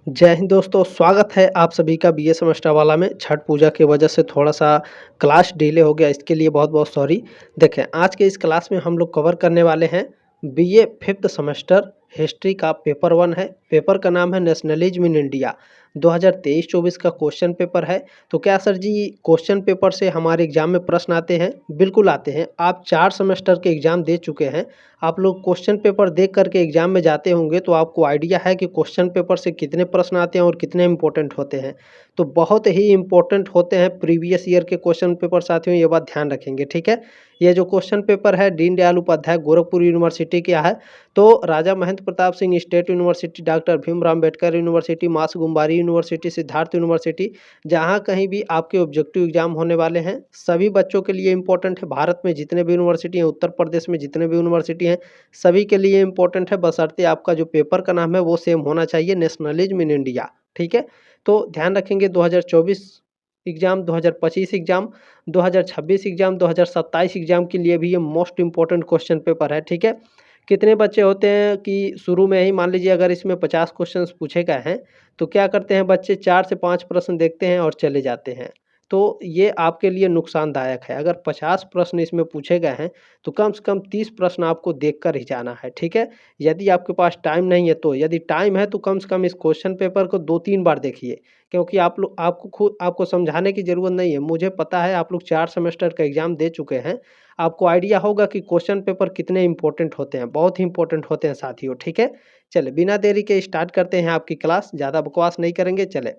जय हिंद दोस्तों, स्वागत है आप सभी का बीए सेमेस्टर वाला में। छठ पूजा की वजह से थोड़ा-सा क्लास डिले हो गया, इसके लिए बहुत-बहुत सॉरी। देखें, आज के इस क्लास में हम लोग कवर करने वाले हैं बीए 5th सेमेस्टर हिस्ट्री का पेपर 1 है। पेपर का नाम है नेशनलिज्म इन इंडिया। 2023-24 का क्वेश्चन पेपर है। तो क्या सर जी क्वेश्चन पेपर से हमारे एग्ज़ाम में प्रश्न आते हैं? बिल्कुल आते हैं। आप 4 सेमेस्टर के एग्ज़ाम दे चुके हैं। आप लोग क्वेश्चन पेपर देख कर के एग्ज़ाम में जाते होंगे तो आपको आइडिया है कि क्वेश्चन पेपर से कितने प्रश्न आते हैं और कितने इम्पोर्टेंट होते हैं। तो बहुत ही इम्पोर्टेंट होते हैं प्रीवियस ईयर के क्वेश्चन पेपर साथियों, ये बात ध्यान रखेंगे, ठीक है। ये जो क्वेश्चन पेपर है दीन दयाल उपाध्याय गोरखपुर यूनिवर्सिटी का है। तो Raja Mahendra Pratap Singh state university, doctor Bhimrao Ambedkar university, मास गुम्बारी यूनिवर्सिटी, सिद्धार्थ यूनिवर्सिटी, जहाँ कहीं भी आपके ऑब्जेक्टिव एग्जाम होने वाले हैं सभी बच्चों के लिए इम्पोर्टेंट है। भारत में जितने भी यूनिवर्सिटी हैं, उत्तर प्रदेश में जितने भी यूनिवर्सिटी हैं, सभी के लिए इम्पोर्टेंट है, बशर्ते आपका जो पेपर का नाम है वो सेम होना चाहिए, नेशनलिज्म इन इंडिया, ठीक है। तो ध्यान रखेंगे 2024 एग्ज़ाम, 2025 एग्ज़ाम, 2026 एग्ज़ाम, 2027 एग्ज़ाम के लिए भी ये मोस्ट इम्पोर्टेंट क्वेश्चन पेपर है, ठीक है। कितने बच्चे होते हैं कि शुरू में ही मान लीजिए अगर इसमें 50 क्वेश्चंस पूछे गए हैं, तो क्या करते हैं बच्चे 4 से 5 प्रश्न देखते हैं और चले जाते हैं। तो ये आपके लिए नुकसानदायक है। अगर 50 प्रश्न इसमें पूछे गए हैं, तो कम से कम 30 प्रश्न आपको देखकर ही जाना है, ठीक है। यदि आपके पास टाइम नहीं है तो, यदि टाइम है तो कम से कम इस क्वेश्चन पेपर को 2-3 बार देखिए। क्योंकि आप लोग आपको खुद आपको समझाने की ज़रूरत नहीं है। मुझे पता है आप लोग 4 सेमेस्टर का एग्ज़ाम दे चुके हैं। आपको आइडिया होगा कि क्वेश्चन पेपर कितने इम्पोर्टेंट होते हैं, बहुत ही इम्पोर्टेंट होते हैं साथियों, ठीक है। चलिए बिना देरी के स्टार्ट करते हैं आपकी क्लास, ज़्यादा बकवास नहीं करेंगे, चलें।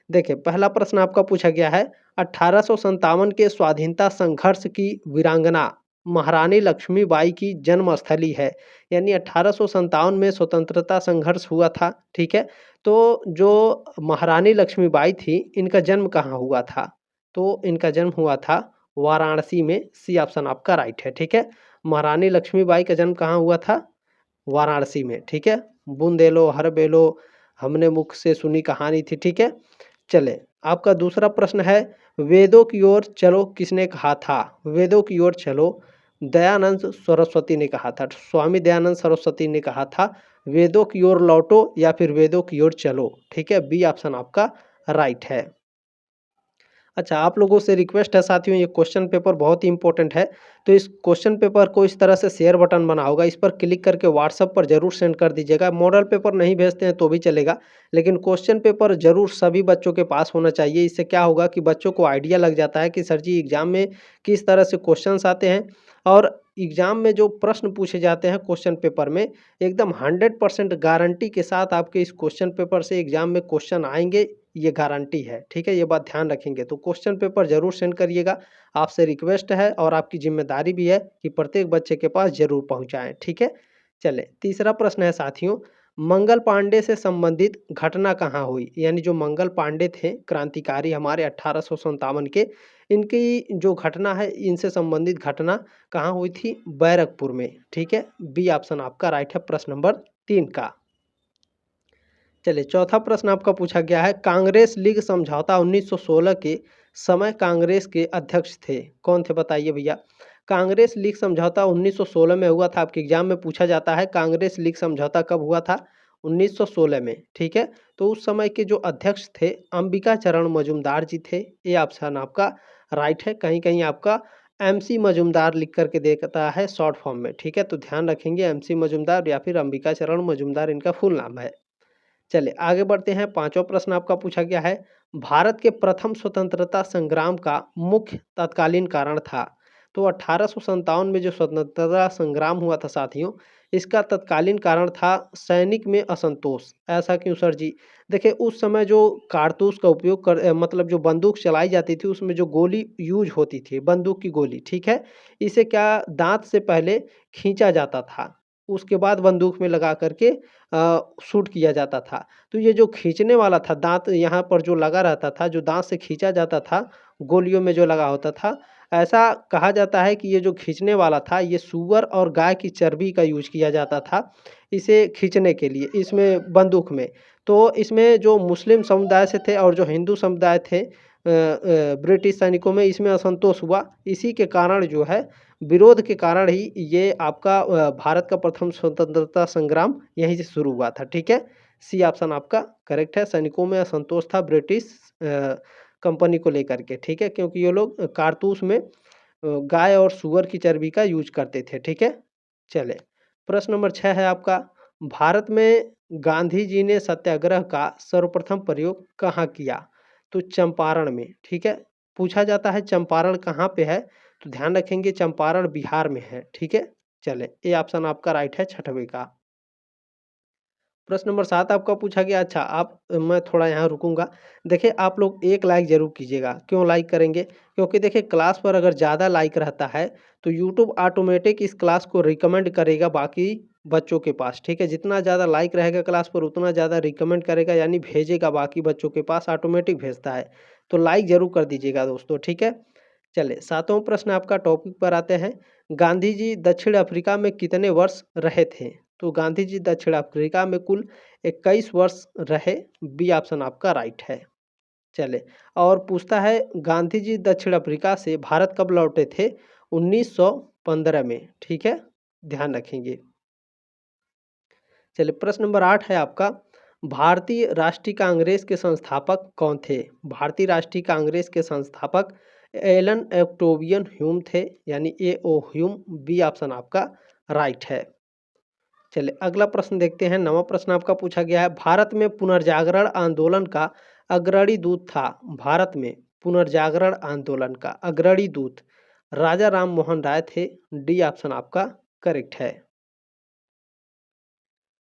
देखिए पहला प्रश्न आपका पूछा गया है 1857 के स्वाधीनता संघर्ष की वीरांगना महारानी लक्ष्मीबाई की जन्मस्थली है। यानी 1857 में स्वतंत्रता संघर्ष हुआ था, ठीक है। तो जो महारानी लक्ष्मीबाई थी, इनका जन्म कहाँ हुआ था? तो इनका जन्म हुआ था वाराणसी में। सी ऑप्शन आपका राइट है, ठीक है। महारानी लक्ष्मीबाई का जन्म कहाँ हुआ था? वाराणसी में, ठीक है। बूंदेलो हर बेलो हमने मुख से सुनी कहानी थी, ठीक है। चले आपका दूसरा प्रश्न है वेदों की ओर चलो किसने कहा था? वेदों की ओर चलो दयानंद सरस्वती ने कहा था। स्वामी दयानंद सरस्वती ने कहा था वेदों की ओर लौटो या फिर वेदों की ओर चलो, ठीक है। बी ऑप्शन आपका राइट है। अच्छा, आप लोगों से रिक्वेस्ट है साथियों, ये क्वेश्चन पेपर बहुत ही इंपॉर्टेंट है। तो इस क्वेश्चन पेपर को इस तरह से शेयर बटन बना होगा, इस पर क्लिक करके व्हाट्सएप पर ज़रूर सेंड कर दीजिएगा। मॉडल पेपर नहीं भेजते हैं तो भी चलेगा, लेकिन क्वेश्चन पेपर ज़रूर सभी बच्चों के पास होना चाहिए। इससे क्या होगा कि बच्चों को आइडिया लग जाता है कि सर जी एग्ज़ाम में किस तरह से क्वेश्चंस आते हैं और एग्ज़ाम में जो प्रश्न पूछे जाते हैं क्वेश्चन पेपर में, एकदम 100% गारंटी के साथ आपके इस क्वेश्चन पेपर से एग्ज़ाम में क्वेश्चन आएँगे, ये गारंटी है, ठीक है। ये बात ध्यान रखेंगे। तो क्वेश्चन पेपर ज़रूर सेंड करिएगा, आपसे रिक्वेस्ट है और आपकी ज़िम्मेदारी भी है कि प्रत्येक बच्चे के पास ज़रूर पहुँचाएँ, ठीक है। चलें, तीसरा प्रश्न है साथियों, मंगल पांडे से संबंधित घटना कहाँ हुई? यानी जो मंगल पांडे थे क्रांतिकारी हमारे 1857 के, इनकी जो घटना है इनसे संबंधित घटना कहाँ हुई थी? बैरकपुर में, ठीक है। बी ऑप्शन आपका राइट है प्रश्न नंबर 3 का। चलिए चौथा प्रश्न आपका पूछा गया है कांग्रेस लीग समझौता 1916 के समय कांग्रेस के अध्यक्ष थे, कौन थे बताइए भैया? कांग्रेस लीग समझौता 1916 में हुआ था। आपके एग्जाम में पूछा जाता है कांग्रेस लीग समझौता कब हुआ था? 1916 में, ठीक है। तो उस समय के जो अध्यक्ष थे अंबिका चरण मजूमदार जी थे। ये ऑप्शन आपका राइट है। कहीं कहीं आपका एमसी मजूमदार लिख करके देता है शॉर्ट फॉर्म में, ठीक है। तो ध्यान रखेंगे एमसी मजूमदार या फिर अंबिका चरण मजूमदार इनका फुल नाम है। चलिए आगे बढ़ते हैं। पांचवा प्रश्न आपका पूछा गया है भारत के प्रथम स्वतंत्रता संग्राम का मुख्य तत्कालीन कारण था। तो 1857 में जो स्वतंत्रता संग्राम हुआ था साथियों, इसका तत्कालीन कारण था सैनिक में असंतोष। ऐसा क्यों सर जी? देखिए उस समय जो कारतूस का उपयोग मतलब जो बंदूक चलाई जाती थी उसमें जो गोली यूज होती थी बंदूक की गोली, ठीक है। इसे क्या दांत से पहले खींचा जाता था, उसके बाद बंदूक में लगा करके शूट किया जाता था। तो ये जो खींचने वाला था दाँत यहाँ पर जो लगा रहता था, जो दाँत से खींचा जाता था, गोलियों में जो लगा होता था, ऐसा कहा जाता है कि ये जो खींचने वाला था, ये सूअर और गाय की चर्बी का यूज़ किया जाता था, इसे खींचने के लिए, इसमें बंदूक में। तो इसमें जो मुस्लिम समुदाय से थे और जो हिंदू समुदाय थे ब्रिटिश सैनिकों में इसमें असंतोष हुआ। इसी के कारण जो है विरोध के कारण ही ये आपका भारत का प्रथम स्वतंत्रता संग्राम यहीं से शुरू हुआ था, ठीक है। सी ऑप्शन आपका करेक्ट है। सैनिकों में असंतोष था ब्रिटिश कंपनी को लेकर के, ठीक है, क्योंकि ये लोग कारतूस में गाय और सूअर की चर्बी का यूज करते थे, ठीक है। चले, प्रश्न नंबर 6 है आपका, भारत में गांधी जी ने सत्याग्रह का सर्वप्रथम प्रयोग कहाँ किया? तो चंपारण में, ठीक है। पूछा जाता है चंपारण कहाँ पे है, तो ध्यान रखेंगे चंपारण बिहार में है, ठीक है। चले, ये ऑप्शन आपका राइट है छठवें का। प्रश्न नंबर 7 आपका पूछा गया। अच्छा, आप मैं थोड़ा यहाँ रुकूंगा। देखिए, आप लोग एक लाइक जरूर कीजिएगा। क्यों लाइक करेंगे? क्योंकि देखिए, क्लास पर अगर ज़्यादा लाइक रहता है तो यूट्यूब ऑटोमेटिक इस क्लास को रिकमेंड करेगा बाकी बच्चों के पास, ठीक है। जितना ज़्यादा लाइक रहेगा क्लास पर उतना ज़्यादा रिकमेंड करेगा, यानी भेजेगा बाकी बच्चों के पास, ऑटोमेटिक भेजता है। तो लाइक जरूर कर दीजिएगा दोस्तों, ठीक है। चले, 7वां प्रश्न आपका टॉपिक पर आते हैं। गांधी जी दक्षिण अफ्रीका में कितने वर्ष रहे थे? तो गांधी जी दक्षिण अफ्रीका में कुल 21 वर्ष रहे। बी ऑप्शन आपका राइट है। चले, और पूछता है गांधी जी दक्षिण अफ्रीका से भारत कब लौटे थे? 1915 में, ठीक है, ध्यान रखेंगे। चलिए, प्रश्न नंबर 8 है आपका, भारतीय राष्ट्रीय कांग्रेस के संस्थापक कौन थे? भारतीय राष्ट्रीय कांग्रेस के संस्थापक एलन ऑक्टेवियन ह्यूम थे, यानी ए ओ ह्यूम। बी ऑप्शन आपका राइट है। चलिए, अगला प्रश्न देखते हैं। 9वां प्रश्न आपका पूछा गया है, भारत में पुनर्जागरण आंदोलन का अग्रणी दूत था। भारत में पुनर्जागरण आंदोलन का अग्रणी दूत राजा राम मोहन राय थे। डी ऑप्शन आपका करेक्ट है।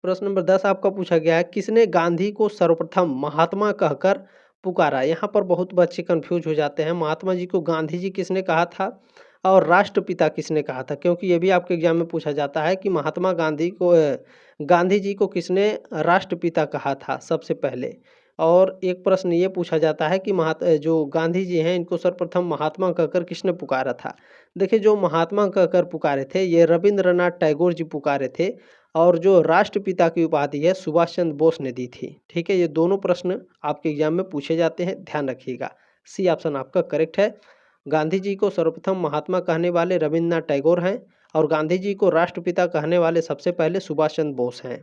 प्रश्न नंबर 10 आपका पूछा गया है, किसने गांधी को सर्वप्रथम महात्मा कहकर पुकारा? यहाँ पर बहुत बच्चे कंफ्यूज हो जाते हैं, महात्मा जी को गांधी जी किसने कहा था और राष्ट्रपिता किसने कहा था, क्योंकि ये भी आपके एग्जाम में पूछा जाता है कि महात्मा गांधी को गांधी जी को किसने राष्ट्रपिता कहा था सबसे पहले। और एक प्रश्न ये पूछा जाता है कि जो गांधी जी हैं इनको सर्वप्रथम महात्मा कहकर किसने पुकारा था? देखिए, जो महात्मा कहकर पुकारे थे ये रविंद्रनाथ टैगोर जी पुकारे थे, और जो राष्ट्रपिता की उपाधि है सुभाष चंद्र बोस ने दी थी, ठीक है। ये दोनों प्रश्न आपके एग्जाम में पूछे जाते हैं, ध्यान रखिएगा। सी ऑप्शन आपका करेक्ट है। गांधी जी को सर्वप्रथम महात्मा कहने वाले रविंद्रनाथ टैगोर हैं, और गांधी जी को राष्ट्रपिता कहने वाले सबसे पहले सुभाष चंद्र बोस हैं।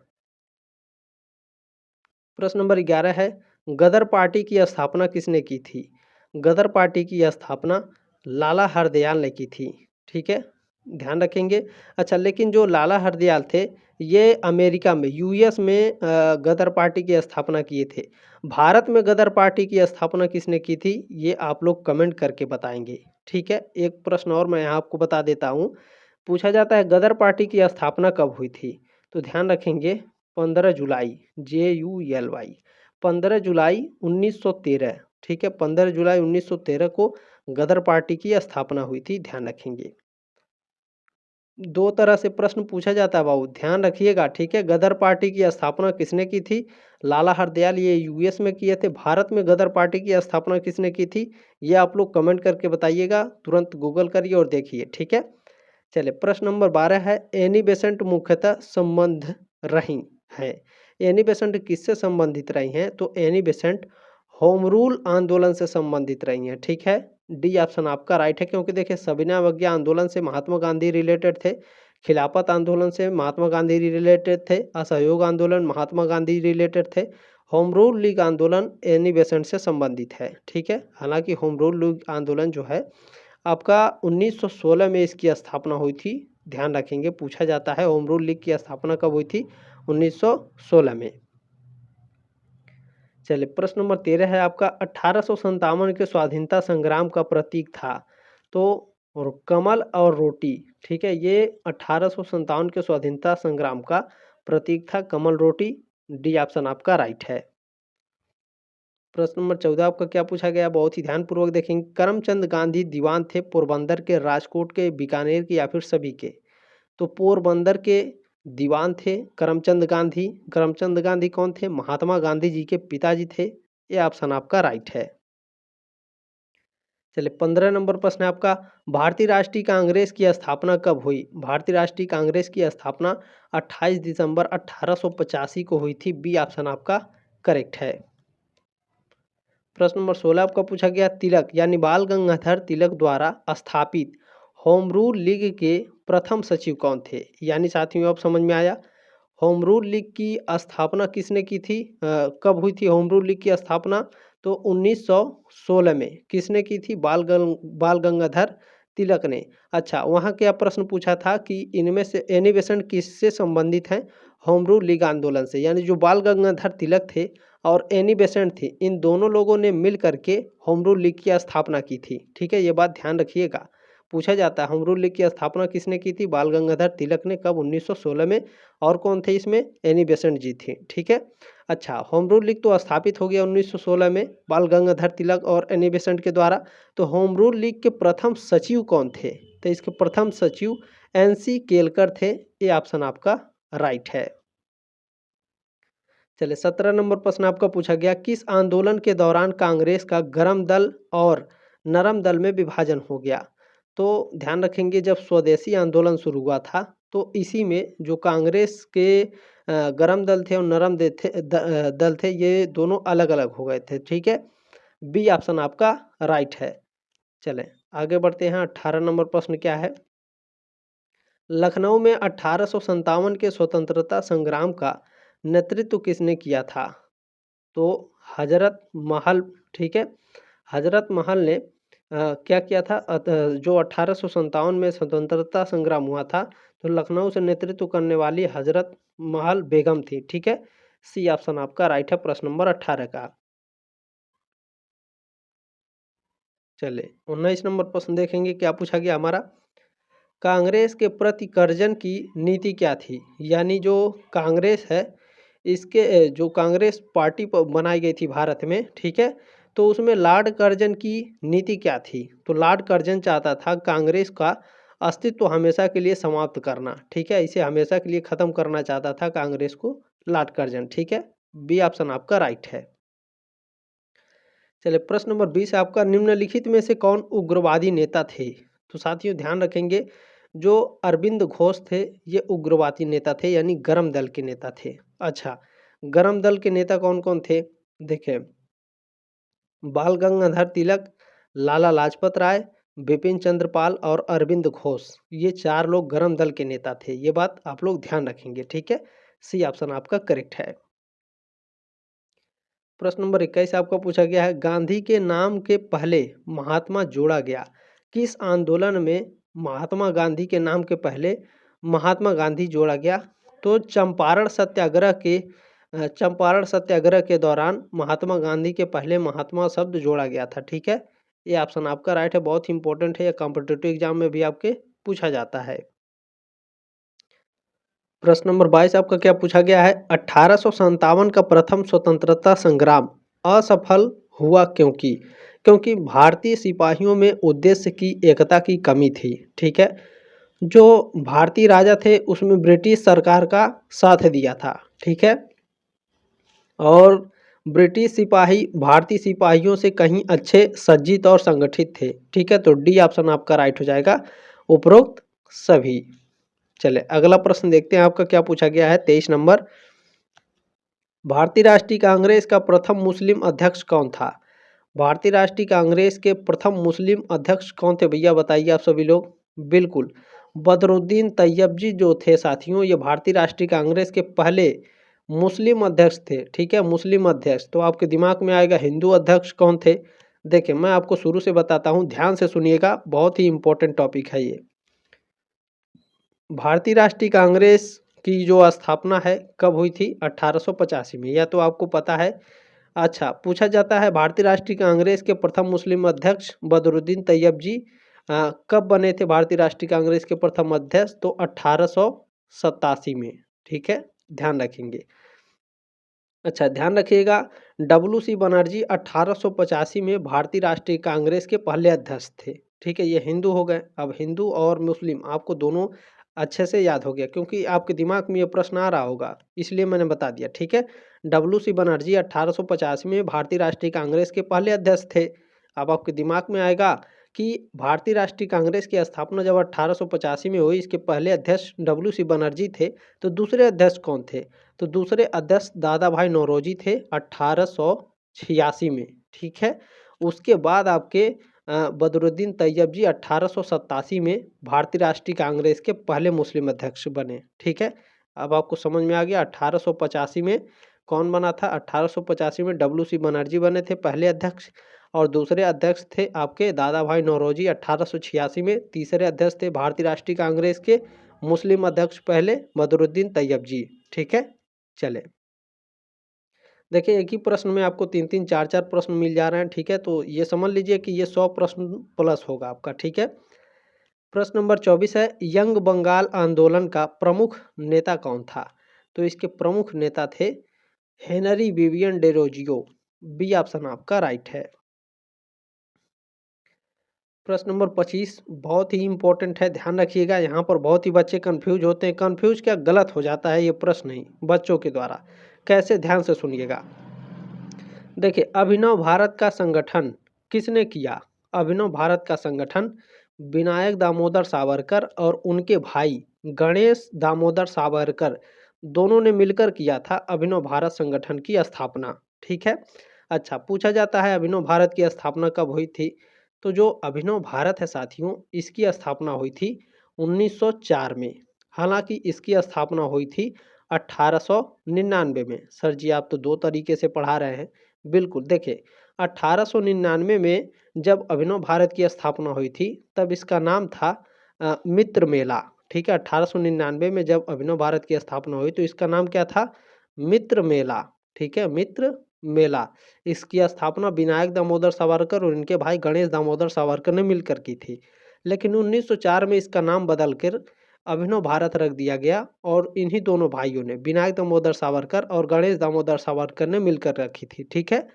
प्रश्न नंबर 11 है, गदर पार्टी की स्थापना किसने की थी? गदर पार्टी की स्थापना लाला हरदयाल ने की थी, ठीक है, ध्यान रखेंगे। अच्छा, लेकिन जो लाला हरदयाल थे ये अमेरिका में, यूएस में गदर पार्टी की स्थापना किए थे। भारत में गदर पार्टी की स्थापना किसने की थी ये आप लोग कमेंट करके बताएंगे, ठीक है। एक प्रश्न और मैं यहाँ आपको बता देता हूँ। पूछा जाता है गदर पार्टी की स्थापना कब हुई थी? तो ध्यान रखेंगे 15 जुलाई, JULY, 15 जुलाई 1913, ठीक है। 15 जुलाई 1913 को गदर पार्टी की स्थापना हुई थी, ध्यान रखेंगे। दो तरह से प्रश्न पूछा जाता है बाबू, ध्यान रखिएगा, ठीक है। गदर पार्टी की स्थापना किसने की थी? लाला हरदयाल, ये यूएस में किए थे। भारत में गदर पार्टी की स्थापना किसने की थी ये आप लोग कमेंट करके बताइएगा, तुरंत गूगल करिए और देखिए, ठीक है। चलिए, प्रश्न नंबर 12 है, एनी बेसेंट मुख्यतः संबंध रही हैं। एनी बेसेंट किससे संबंधित रही हैं? तो एनी बेसेंट होम रूल आंदोलन से संबंधित रही हैं, ठीक है। डी ऑप्शन आपका राइट है, क्योंकि देखिए सविनय अवज्ञा आंदोलन से महात्मा गांधी रिलेटेड थे, खिलाफत आंदोलन से महात्मा गांधी रिलेटेड थे, असहयोग आंदोलन महात्मा गांधी रिलेटेड थे, होम रूल लीग आंदोलन एनी बेसेंट से संबंधित है, ठीक है। हालांकि होम रूल लीग आंदोलन जो है आपका 1916 में इसकी स्थापना हुई थी, ध्यान रखेंगे। पूछा जाता है होम रूल लीग की स्थापना कब हुई थी? 1916 में। चलिए, प्रश्न नंबर 13 है आपका, 1857 के स्वाधीनता संग्राम का प्रतीक था। तो और कमल और रोटी, ठीक है, ये 1857 के स्वाधीनता संग्राम का प्रतीक था, कमल रोटी। डी ऑप्शन आपका राइट है। प्रश्न नंबर 14 आपका क्या पूछा गया, बहुत ही ध्यानपूर्वक देखेंगे। करमचंद गांधी दीवान थे पोरबंदर के, राजकोट के, बीकानेर के, या फिर सभी के? तो पोरबंदर के दीवान थे करमचंद गांधी। करमचंद गांधी कौन थे? महात्मा गांधी जी के पिताजी थे। ये ऑप्शन आपका राइट है। चलिए, 15 नंबर प्रश्न है आपका, भारतीय राष्ट्रीय कांग्रेस की स्थापना कब हुई? भारतीय राष्ट्रीय कांग्रेस की स्थापना 28 दिसंबर 1885 को हुई थी। बी ऑप्शन आपका करेक्ट है। प्रश्न नंबर 16 आपका पूछा गया, तिलक यानी बाल गंगाधर तिलक द्वारा स्थापित होम रूल लीग के प्रथम सचिव कौन थे? यानी साथियों अब समझ में आया, होम रूल लीग की स्थापना किसने की थी? कब हुई थी होम रूल लीग की स्थापना? तो 1916 में। किसने की थी? बाल गंगाधर तिलक ने। अच्छा, वहाँ क्या प्रश्न पूछा था कि इनमें से एनी बेसेंट किससे संबंधित हैं? होम रूल लीग आंदोलन से। यानी जो बाल गंगाधर तिलक थे और एनी बेसेंट थी, इन दोनों लोगों ने मिल करके होम रूल लीग की स्थापना की थी। ठीक है, ये बात ध्यान रखिएगा। पूछा जाता है होम रूल लीग की स्थापना किसने की थी? बाल गंगाधर तिलक ने। कब? 1916 में। और कौन थे इसमें? एनी बेसेंट जी थी। ठीक है। अच्छा, होम रूल लीग तो स्थापित हो गया 1916 में बाल गंगाधर तिलक और एनी बेसेंट के द्वारा। तो होम रूल लीग के प्रथम सचिव कौन थे? तो इसके प्रथम सचिव एनसी केलकर थे। ये ऑप्शन आपका राइट है। चलिए, 17 नंबर प्रश्न आपका पूछा गया, किस आंदोलन के दौरान कांग्रेस का गर्म दल और नरम दल में विभाजन हो गया? तो ध्यान रखेंगे, जब स्वदेशी आंदोलन शुरू हुआ था तो इसी में जो कांग्रेस के गर्म दल थे और नरम दल थे, ये दोनों अलग अलग हो गए थे। ठीक है, बी ऑप्शन आपका राइट है। चलें आगे बढ़ते हैं। 18 नंबर प्रश्न क्या है? लखनऊ में 1857 के स्वतंत्रता संग्राम का नेतृत्व किसने किया था? तो हजरत महल। ठीक है, हजरत महल ने क्या किया था? जो 1857 में स्वतंत्रता संग्राम हुआ था, तो लखनऊ से नेतृत्व करने वाली हजरत महल बेगम थी। ठीक है, सी ऑप्शन आपका राइट है प्रश्न नंबर 18 का। चलिए, 19 नंबर प्रश्न देखेंगे क्या पूछा गया हमारा। कांग्रेस के प्रति कर्जन की नीति क्या थी? यानी जो कांग्रेस है, इसके जो कांग्रेस पार्टी बनाई गई थी भारत में, ठीक है, तो उसमें लॉर्ड कर्जन की नीति क्या थी? तो लॉर्ड कर्जन चाहता था कांग्रेस का अस्तित्व हमेशा के लिए समाप्त करना। ठीक है, इसे हमेशा के लिए ख़त्म करना चाहता था कांग्रेस को लॉर्ड कर्जन। ठीक है, बी ऑप्शन आपका राइट है। चलिए, प्रश्न नंबर 20 आपका, निम्नलिखित में से कौन उग्रवादी नेता थे? तो साथियों ध्यान रखेंगे, जो अरविंद घोष थे ये उग्रवादी नेता थे, यानी गरम दल के नेता थे। अच्छा, गरम दल के नेता कौन कौन थे? देखें, बाल गंगाधर तिलक, लाला लाजपत राय, बिपिन चंद्र पाल और अरविंद घोष, ये चार लोग गरम दल के नेता थे। ये बात आप लोग ध्यान रखेंगे। ठीक है, सी ऑप्शन आपका करेक्ट है। प्रश्न नंबर 21 आपका पूछा गया है, गांधी के नाम के पहले महात्मा जोड़ा गया? किस आंदोलन में महात्मा गांधी के नाम के पहले महात्मा गांधी जोड़ा गया? तो चंपारण सत्याग्रह के दौरान महात्मा गांधी के पहले महात्मा शब्द जोड़ा गया था। ठीक है, ये ऑप्शन आपका राइट है। बहुत ही इंपॉर्टेंट है, यह कॉम्पिटिटिव एग्जाम में भी आपके पूछा जाता है। प्रश्न नंबर 22 आपका क्या पूछा गया है, 1857 का प्रथम स्वतंत्रता संग्राम असफल हुआ क्योंकि? क्योंकि भारतीय सिपाहियों में उद्देश्य की एकता की कमी थी। ठीक है, जो भारतीय राजा थे उसमें ब्रिटिश सरकार का साथ दिया था। ठीक है, और ब्रिटिश सिपाही भारतीय सिपाहियों से कहीं अच्छे सज्जित और संगठित थे। ठीक है, तो डी ऑप्शन आपका राइट हो जाएगा, उपरोक्त सभी। चले अगला प्रश्न देखते हैं, आपका क्या पूछा गया है। 23 नंबर, भारतीय राष्ट्रीय कांग्रेस का प्रथम मुस्लिम अध्यक्ष कौन था? भारतीय राष्ट्रीय कांग्रेस के प्रथम मुस्लिम अध्यक्ष कौन थे भैया, बताइए आप सभी लोग। बिल्कुल, बदरुद्दीन तैयबजी जो थे साथियों, ये भारतीय राष्ट्रीय कांग्रेस के पहले मुस्लिम अध्यक्ष थे। ठीक है, मुस्लिम अध्यक्ष। तो आपके दिमाग में आएगा हिंदू अध्यक्ष कौन थे? देखिए, मैं आपको शुरू से बताता हूँ, ध्यान से सुनिएगा, बहुत ही इंपॉर्टेंट टॉपिक है ये। भारतीय राष्ट्रीय कांग्रेस की जो स्थापना है कब हुई थी? 1885 में, यह तो आपको पता है। अच्छा, पूछा जाता है भारतीय राष्ट्रीय कांग्रेस के प्रथम मुस्लिम अध्यक्ष बदरुद्दीन तैयब जी कब बने थे भारतीय राष्ट्रीय कांग्रेस के प्रथम अध्यक्ष? तो 1887 में। ठीक है, ध्यान रखेंगे। अच्छा, ध्यान रखिएगा, WC बनर्जी 1885 में भारतीय राष्ट्रीय कांग्रेस के पहले अध्यक्ष थे। ठीक है, ये हिंदू हो गए। अब हिंदू और मुस्लिम आपको दोनों अच्छे से याद हो गया, क्योंकि आपके दिमाग में ये प्रश्न आ रहा होगा, इसलिए मैंने बता दिया। ठीक है, WC बनर्जी 1885 में भारतीय राष्ट्रीय कांग्रेस के पहले अध्यक्ष थे। अब आपके दिमाग में आएगा कि भारतीय राष्ट्रीय कांग्रेस की स्थापना जब 1885 में हुई, इसके पहले अध्यक्ष WC बनर्जी थे, तो दूसरे अध्यक्ष कौन थे? तो दूसरे अध्यक्ष दादा भाई नौरोजी थे 1886 में। ठीक है, उसके बाद आपके बदरुद्दीन तैयब जी 1887 में भारतीय राष्ट्रीय कांग्रेस के पहले मुस्लिम अध्यक्ष बने। ठीक है, अब आपको समझ में आ गया। 1885 में कौन बना था? 1885 में डब्ल्यू.सी. बनर्जी बने थे पहले अध्यक्ष, और दूसरे अध्यक्ष थे आपके दादा भाई नौरोजी 1886 में। तीसरे अध्यक्ष थे भारतीय राष्ट्रीय कांग्रेस के मुस्लिम अध्यक्ष पहले बदरुद्दीन तैयब जी। ठीक है, चले देखिए, एक ही प्रश्न में आपको 3-3 4-4 प्रश्न मिल जा रहे हैं। ठीक है, तो ये समझ लीजिए कि ये 100 प्रश्न प्लस होगा आपका। ठीक है, प्रश्न नंबर 24 है, यंग बंगाल आंदोलन का प्रमुख नेता कौन था? तो इसके प्रमुख नेता थे हेनरी विवियन डेरोजियो। बी ऑप्शन आपका राइट है। प्रश्न नंबर 25 बहुत ही इंपॉर्टेंट है, ध्यान रखिएगा। यहाँ पर बहुत ही बच्चे कंफ्यूज होते हैं। कंफ्यूज क्या, गलत हो जाता है ये प्रश्न ही बच्चों के द्वारा। कैसे, ध्यान से सुनिएगा। देखिए, अभिनव भारत का संगठन किसने किया? अभिनव भारत का संगठन विनायक दामोदर सावरकर और उनके भाई गणेश दामोदर सावरकर दोनों ने मिलकर किया था अभिनव भारत संगठन की स्थापना। ठीक है, अच्छा, पूछा जाता है अभिनव भारत की स्थापना कब हुई थी? तो जो अभिनव भारत है साथियों, इसकी स्थापना हुई थी 1904 में। हालांकि इसकी स्थापना हुई थी 1899 में। सर जी, आप तो दो तरीके से पढ़ा रहे हैं। बिल्कुल, देखिए 1899 में जब अभिनव भारत की स्थापना हुई थी, तब इसका नाम था मित्र मेला। ठीक है, 1899 में जब अभिनव भारत की स्थापना हुई तो इसका नाम क्या था? मित्र मेला। ठीक है, मित्र मेला। इसकी स्थापना विनायक दामोदर सावरकर और इनके भाई गणेश दामोदर सावरकर ने मिलकर की थी। लेकिन 1904 में इसका नाम बदलकर अभिनव भारत रख दिया गया, और इन्हीं दोनों भाइयों ने, विनायक दामोदर सावरकर और गणेश दामोदर सावरकर ने मिलकर रखी थी। ठीक है,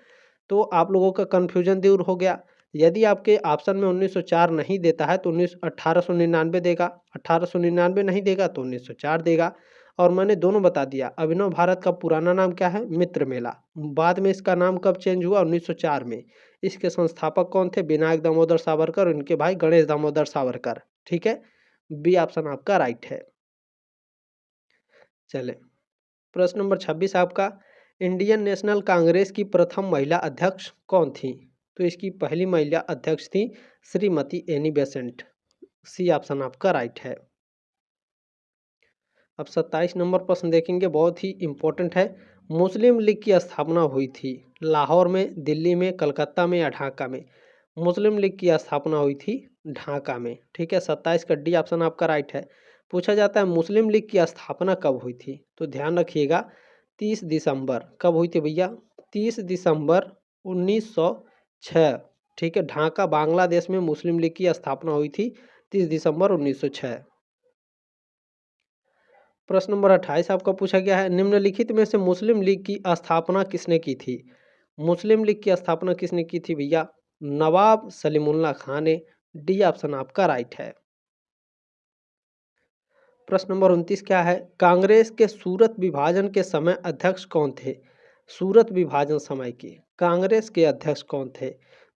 तो आप लोगों का कन्फ्यूजन दूर हो गया। यदि आपके ऑप्शन में 1904 नहीं देता है तो 1899 देगा, 1899 नहीं देगा तो 1904 देगा। और मैंने दोनों बता दिया। अभिनव भारत का पुराना नाम क्या है? मित्र मेला। बाद में इसका नाम कब चेंज हुआ? 1904 में। इसके संस्थापक कौन थे? विनायक दामोदर सावरकर और उनके भाई गणेश दामोदर सावरकर। ठीक है, बी ऑप्शन आपका राइट है। चले, प्रश्न नंबर 26 आपका, इंडियन नेशनल कांग्रेस की प्रथम महिला अध्यक्ष कौन थी? तो इसकी पहली महिला अध्यक्ष थी Shrimati Annie Besant. C option आपका राइट है। अब 27 नंबर प्रश्न देखेंगे, बहुत ही इंपॉर्टेंट है। मुस्लिम लीग की स्थापना हुई थी लाहौर में, दिल्ली में, कलकत्ता में या ढाका में? मुस्लिम लीग की स्थापना हुई थी ढाका में। ठीक है, 27 का डी ऑप्शन आपका राइट है। पूछा जाता है मुस्लिम लीग की स्थापना कब हुई थी? तो ध्यान रखिएगा, 30 दिसंबर कब हुई थी भैया? 30 दिसंबर 1906। ठीक है, ढाका बांग्लादेश में मुस्लिम लीग की स्थापना हुई थी 30 दिसंबर 1906। प्रश्न नंबर 28 आपका पूछा गया है, निम्नलिखित में से मुस्लिम लीग की स्थापना किसने की थी? मुस्लिम लीग की स्थापना किसने की थी भैया? नवाब सलीमुल्लाह खान ने। डी ऑप्शन आपका राइट है। प्रश्न नंबर 29 क्या है, कांग्रेस के सूरत विभाजन के समय अध्यक्ष कौन थे? सूरत विभाजन समय के कांग्रेस के अध्यक्ष कौन थे?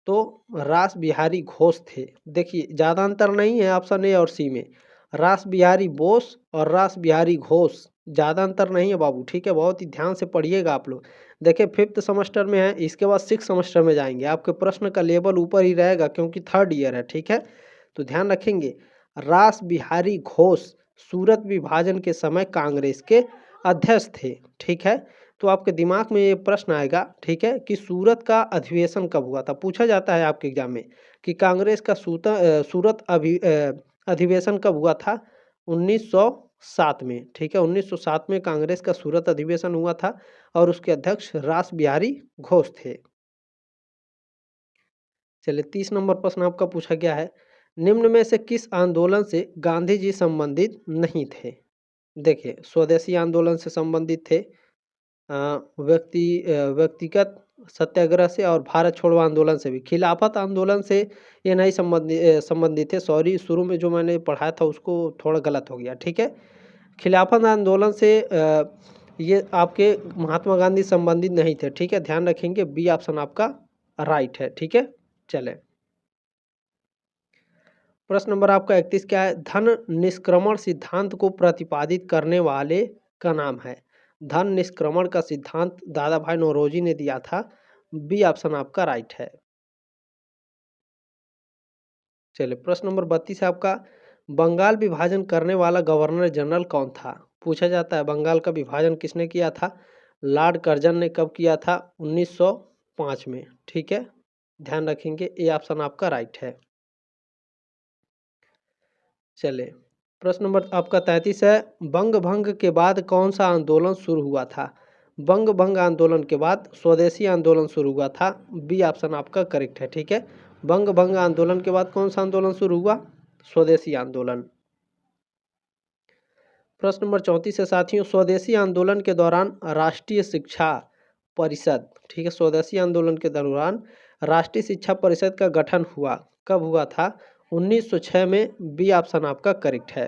तो रास बिहारी घोष थे। देखिए, ज़्यादा अंतर नहीं है ऑप्शन ए और सी में। रास बिहारी बोस और रास बिहारी घोष, ज़्यादा अंतर नहीं है बाबू। ठीक है, बहुत ही ध्यान से पढ़िएगा आप लोग। देखिए, 5th सेमेस्टर में है, इसके बाद 6th सेमेस्टर में जाएंगे, आपके प्रश्न का लेवल ऊपर ही रहेगा क्योंकि 3rd ईयर है। ठीक है, तो ध्यान रखेंगे। रास बिहारी घोष सूरत विभाजन के समय कांग्रेस के अध्यक्ष थे। ठीक है, तो आपके दिमाग में ये प्रश्न आएगा, ठीक है, कि सूरत का अधिवेशन कब हुआ था? पूछा जाता है आपके एग्जाम में कि कांग्रेस का सूरत अधिवेशन कब हुआ था? 1907 में। ठीक है, 1907 में कांग्रेस का सूरत अधिवेशन हुआ था और उसके अध्यक्ष रास बिहारी घोष थे। चलिए, 30 नंबर प्रश्न आपका पूछा गया है, निम्न में से किस आंदोलन से गांधी जी संबंधित नहीं थे? देखिए, स्वदेशी आंदोलन से संबंधित थे, व्यक्तिगत सत्याग्रह से और भारत छोड़ो आंदोलन से भी। खिलाफत आंदोलन से ये नहीं संबंधित थे। सॉरी, शुरू में जो मैंने पढ़ाया था उसको थोड़ा गलत हो गया। ठीक है, खिलाफत आंदोलन से ये आपके महात्मा गांधी संबंधित नहीं थे। ठीक है, ध्यान रखेंगे, बी ऑप्शन आपका राइट है। ठीक है, चले, प्रश्न नंबर आपका 31 क्या है, धन निष्क्रमण सिद्धांत को प्रतिपादित करने वाले का नाम है? धन निष्क्रमण का सिद्धांत दादा भाई नौरोजी ने दिया था। बी ऑप्शन आपका राइट है। चलिए, प्रश्न नंबर 32 है आपका, बंगाल विभाजन करने वाला गवर्नर जनरल कौन था? पूछा जाता है बंगाल का विभाजन किसने किया था? लॉर्ड कर्जन ने कब किया था? 1905 में। ठीक है, ध्यान रखेंगे, ए ऑप्शन आपका राइट है। चलिए, प्रश्न नंबर आपका 33 है, बंग भंग के बाद कौन सा आंदोलन शुरू हुआ था? बंग भंग आंदोलन के बाद स्वदेशी आंदोलन शुरू हुआ था। बी ऑप्शन आपका करेक्ट है। ठीक है, बंग भंग आंदोलन के बाद कौन सा आंदोलन शुरू हुआ? स्वदेशी आंदोलन। प्रश्न नंबर 34 है साथियों, स्वदेशी आंदोलन के दौरान राष्ट्रीय शिक्षा परिषद, ठीक है, स्वदेशी आंदोलन के दौरान राष्ट्रीय शिक्षा परिषद का गठन हुआ, कब हुआ था? 1906 में। बी ऑप्शन आपका करेक्ट है।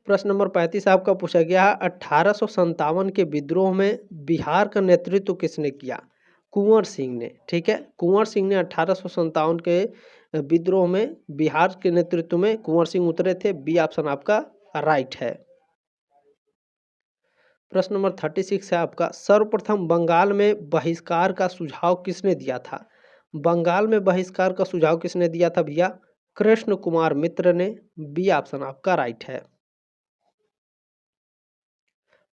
प्रश्न नंबर 35 आपका पूछा गया है, 1857 के विद्रोह में बिहार का नेतृत्व किसने किया? कुंवर सिंह ने। ठीक है, कुंवर सिंह ने 1857 के विद्रोह में बिहार के नेतृत्व में कुंवर सिंह उतरे थे। बी ऑप्शन आपका राइट है। प्रश्न नंबर 36 है आपका, सर्वप्रथम बंगाल में बहिष्कार का सुझाव किसने दिया था? बंगाल में बहिष्कार का सुझाव किसने दिया था भैया? कृष्ण कुमार मित्र ने। बी ऑप्शन आपका राइट है।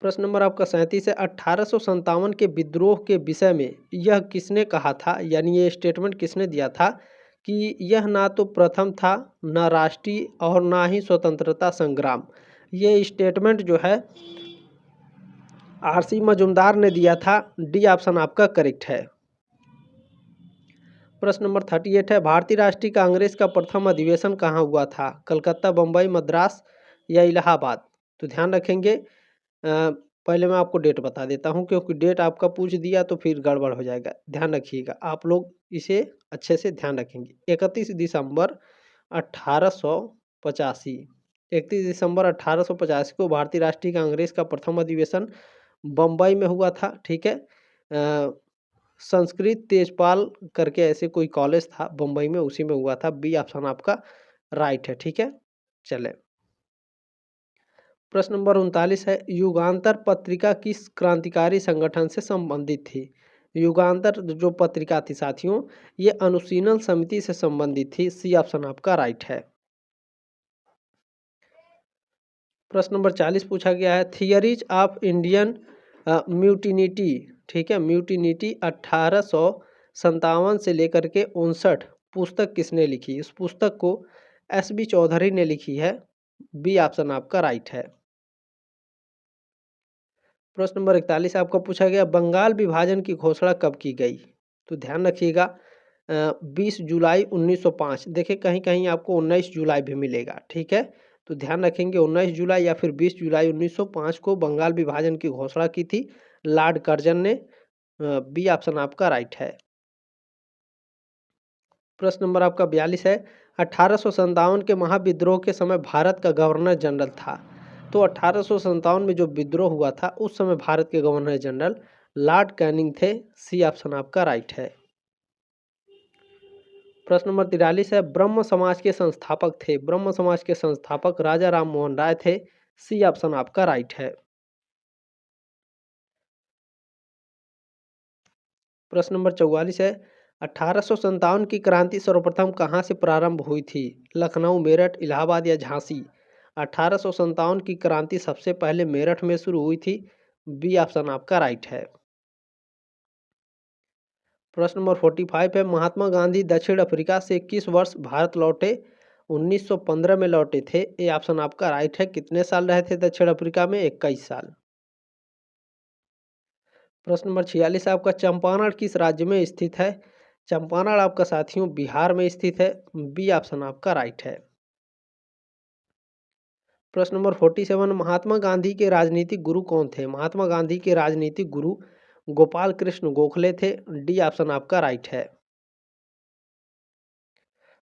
प्रश्न नंबर आपका 37 है, 1857 के विद्रोह के विषय में यह किसने कहा था, यानी ये स्टेटमेंट किसने दिया था कि यह ना तो प्रथम था, ना राष्ट्रीय और ना ही स्वतंत्रता संग्राम। ये स्टेटमेंट जो है आरसी मजूमदार ने दिया था। डी ऑप्शन आपका करेक्ट है। प्रश्न नंबर 38 है, भारतीय राष्ट्रीय कांग्रेस का प्रथम अधिवेशन कहाँ हुआ था? कलकत्ता, बम्बई, मद्रास या इलाहाबाद? तो ध्यान रखेंगे, पहले मैं आपको डेट बता देता हूँ, क्योंकि डेट आपका पूछ दिया तो फिर गड़बड़ हो जाएगा। ध्यान रखिएगा, आप लोग इसे अच्छे से ध्यान रखेंगे। 31 दिसंबर 1885, 31 दिसंबर 1885 को भारतीय राष्ट्रीय कांग्रेस का प्रथम अधिवेशन बम्बई में हुआ था। ठीक है, संस्कृत तेजपाल करके ऐसे कोई कॉलेज था बम्बई में, उसी में हुआ था। बी ऑप्शन आपका राइट है। ठीक है, चले, प्रश्न नंबर 39 है, युगांतर पत्रिका किस क्रांतिकारी संगठन से संबंधित थी? युगांतर जो पत्रिका थी साथियों, ये अनुशीलन समिति से संबंधित थी। सी ऑप्शन आपका राइट है। प्रश्न नंबर 40 पूछा गया है, थियरीज ऑफ इंडियन म्यूटिनिटी, ठीक है, म्यूटिनिटी 1857 से लेकर के 59 पुस्तक किसने लिखी? इस पुस्तक को एस बी चौधरी ने लिखी है। बी ऑप्शन आपका राइट है। प्रश्न नंबर 41 आपका पूछा गया, बंगाल विभाजन की घोषणा कब की गई? तो ध्यान रखिएगा, 20 जुलाई 1905। देखिए कहीं कहीं आपको 19 जुलाई भी मिलेगा। ठीक है, तो ध्यान रखेंगे 19 जुलाई या फिर 20 जुलाई 1905 को बंगाल विभाजन की घोषणा की थी लॉर्ड कर्जन ने। बी ऑप्शन आपका राइट है। प्रश्न नंबर आपका 42 है, 1857 के महाविद्रोह के समय भारत का गवर्नर जनरल था। तो 1857 में जो विद्रोह हुआ था उस समय भारत के गवर्नर जनरल लॉर्ड कैनिंग थे। सी ऑप्शन आपका राइट है। प्रश्न नंबर 43 है, ब्रह्म समाज के संस्थापक थे? ब्रह्म समाज के संस्थापक राजा राम मोहन राय थे। सी ऑप्शन आपका राइट है। प्रश्न नंबर 44 है, 1857 की क्रांति सर्वप्रथम कहाँ से प्रारंभ हुई थी? लखनऊ, मेरठ, इलाहाबाद या झांसी? 1857 की क्रांति सबसे पहले मेरठ में शुरू हुई थी। बी ऑप्शन आपका राइट है। प्रश्न नंबर 45 है, महात्मा गांधी दक्षिण अफ्रीका से किस वर्ष भारत लौटे? 1915 में लौटे थे। ए ऑप्शन आपका राइट है। कितने साल रहे थे दक्षिण अफ्रीका में? 21 साल। प्रश्न नंबर 46 आपका, चंपारण किस राज्य में स्थित है? चंपारण आपका साथियों बिहार में स्थित है। बी ऑप्शन आपका राइट है। प्रश्न नंबर 47, महात्मा गांधी के राजनीतिक गुरु कौन थे? महात्मा गांधी के राजनीतिक गुरु गोपाल कृष्ण गोखले थे। डी ऑप्शन आपका राइट है।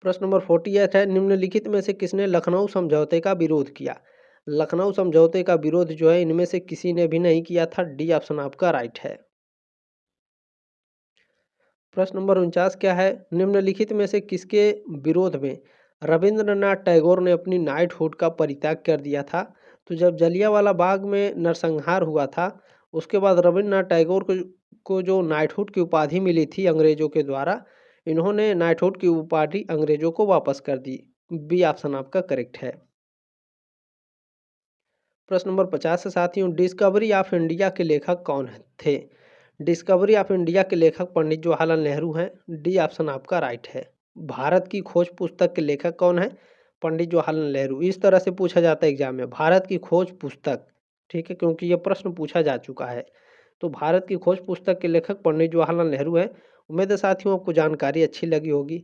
प्रश्न नंबर 48 है, निम्नलिखित में से किसने लखनऊ समझौते का विरोध किया? लखनऊ समझौते का विरोध जो है इनमें से किसी ने भी नहीं किया था। डी ऑप्शन आपका राइट है। प्रश्न नंबर 49 क्या है, निम्नलिखित में से किसके विरोध में रविंद्रनाथ टैगोर ने अपनी नाइटहुड का परित्याग कर दिया था? तो जब जलियांवाला बाग में नरसंहार हुआ था उसके बाद रविंद्रनाथ टैगोर को जो नाइटहुड की उपाधि मिली थी अंग्रेजों के द्वारा, इन्होंने नाइटहुड की उपाधि अंग्रेजों को वापस कर दी। बी ऑप्शन आपका करेक्ट है। प्रश्न नंबर 50 है साथियों, डिस्कवरी ऑफ इंडिया के लेखक कौन थे? डिस्कवरी ऑफ इंडिया के लेखक पंडित जवाहरलाल नेहरू हैं। डी ऑप्शन आपका राइट है। भारत की खोज पुस्तक के लेखक कौन है? पंडित जवाहरलाल नेहरू। इस तरह से पूछा जाता है एग्जाम में, भारत की खोज पुस्तक, ठीक है, क्योंकि ये प्रश्न पूछा जा चुका है। तो भारत की खोज पुस्तक के लेखक पंडित जवाहरलाल नेहरू हैं। उम्मीद है साथियों आपको जानकारी अच्छी लगी होगी।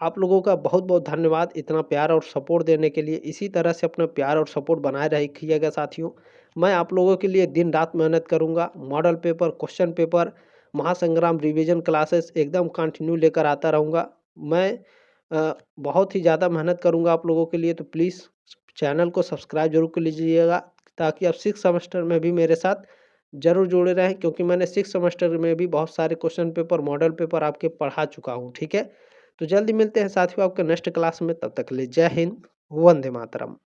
आप लोगों का बहुत बहुत धन्यवाद इतना प्यार और सपोर्ट देने के लिए। इसी तरह से अपना प्यार और सपोर्ट बनाए रखिएगा साथियों। मैं आप लोगों के लिए दिन रात मेहनत करूंगा। मॉडल पेपर, क्वेश्चन पेपर, महासंग्राम रिवीजन क्लासेस एकदम कंटिन्यू लेकर आता रहूँगा। मैं बहुत ही ज़्यादा मेहनत करूँगा आप लोगों के लिए, तो प्लीज़ चैनल को सब्सक्राइब जरूर कर लीजिएगा, ताकि आप 6 सेमेस्टर में भी मेरे साथ ज़रूर जुड़े रहें, क्योंकि मैंने 6 सेमेस्टर में भी बहुत सारे क्वेश्चन पेपर, मॉडल पेपर आपके पढ़ा चुका हूँ, ठीक है। तो जल्दी मिलते हैं साथियों आपके नेक्स्ट क्लास में, तब तक के लिए जय हिंद, वंदे मातरम।